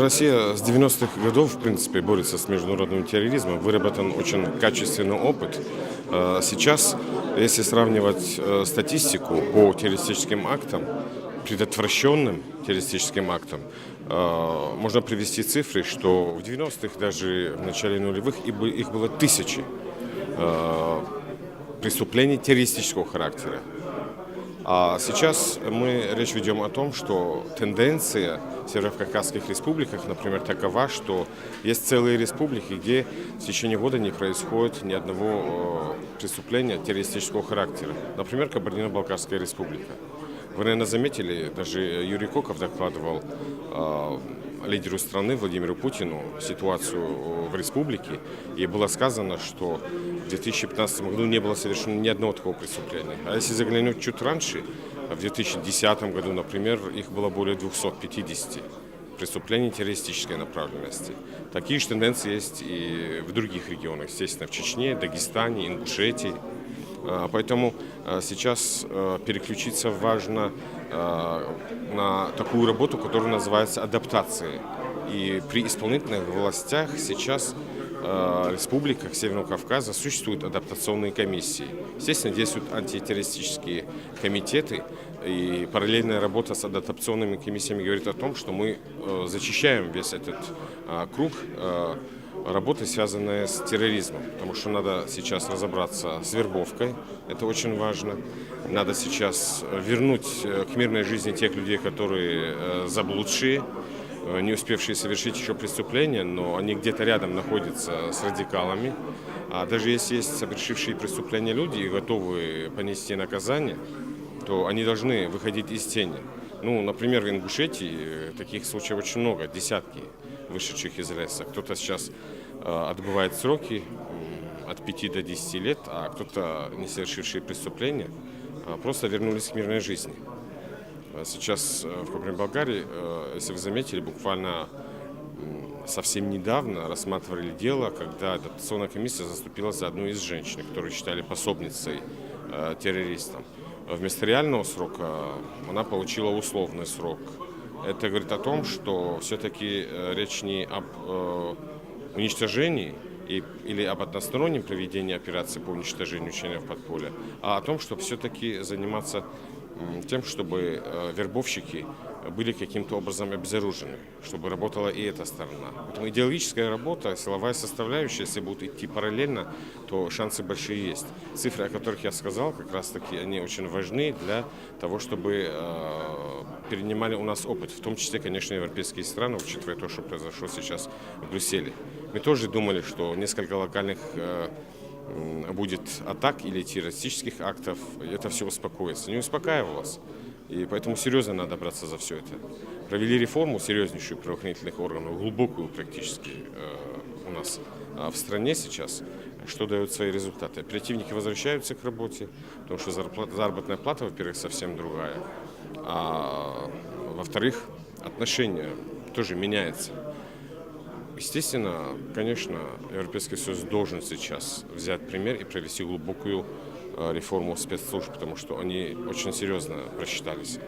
Россия с 90-х годов, в принципе, борется с международным терроризмом. Выработан очень качественный опыт. Сейчас, если сравнивать статистику по террористическим актам, предотвращенным террористическим актам, можно привести цифры, что в 90-х, даже в начале нулевых, их было тысячи преступлений террористического характера. А сейчас мы речь ведем о том, что тенденция в северокавказских республиках, например, такова, что есть целые республики, где в течение года не происходит ни одного преступления террористического характера. Например, Кабардино-Балкарская республика. Вы, наверное, заметили, даже Юрий Коков докладывал лидеру страны Владимиру Путину ситуацию в республике, и было сказано, что в 2015 году не было совершено ни одного такого преступления. А если заглянуть чуть раньше, в 2010 году, например, их было более 250 преступлений террористической направленности. Такие же тенденции есть и в других регионах, естественно, в Чечне, Дагестане, Ингушетии. Поэтому сейчас переключиться важно на такую работу, которая называется адаптацией. И при исполнительных властях сейчас в республиках Северного Кавказа существуют адаптационные комиссии. Естественно, действуют антитеррористические комитеты, и параллельная работа с адаптационными комиссиями говорит о том, что мы зачищаем весь этот круг работы, связанные с терроризмом, потому что надо сейчас разобраться с вербовкой, это очень важно. Надо сейчас вернуть к мирной жизни тех людей, которые заблудшие, не успевшие совершить еще преступления, но они где-то рядом находятся с радикалами. А даже если есть совершившие преступления люди и готовы понести наказание, то они должны выходить из тени. Например, в Ингушетии таких случаев очень много, десятки вышедших из леса. Кто-то сейчас отбывает сроки от 5 до 10 лет, а кто-то, не совершившие преступления, просто вернулись к мирной жизни. Сейчас в Кабардино-Балкарии, если вы заметили, буквально совсем недавно рассматривали дело, когда адаптационная комиссия заступила за одну из женщин, которую считали пособницей террористам. Вместо реального срока она получила условный срок. Это говорит о том, что все-таки речь не об уничтожении или об одностороннем проведении операции по уничтожению членов подполья, а о том, чтобы все-таки заниматься тем, чтобы вербовщики были каким-то образом обезоружены, чтобы работала и эта сторона. Поэтому идеологическая работа, силовая составляющая, если будут идти параллельно, то шансы большие есть. Цифры, о которых я сказал, как раз таки они очень важны для того, чтобы перенимали у нас опыт, в том числе, конечно, европейские страны, учитывая то, что произошло сейчас в Брюсселе. Мы тоже думали, что несколько локальных будет атак или террористических актов, это все успокоится. Не успокаивалось. И поэтому серьезно надо браться за все это. Провели реформу серьезнейшую правоохранительных органов, глубокую практически у нас в стране сейчас, что дает свои результаты. Оперативники возвращаются к работе, потому что заработная плата, во-первых, совсем другая, а во-вторых, отношение тоже меняется. Естественно, конечно, Европейский Союз должен сейчас взять пример и провести глубокую реформу спецслужб, потому что они очень серьезно просчитались.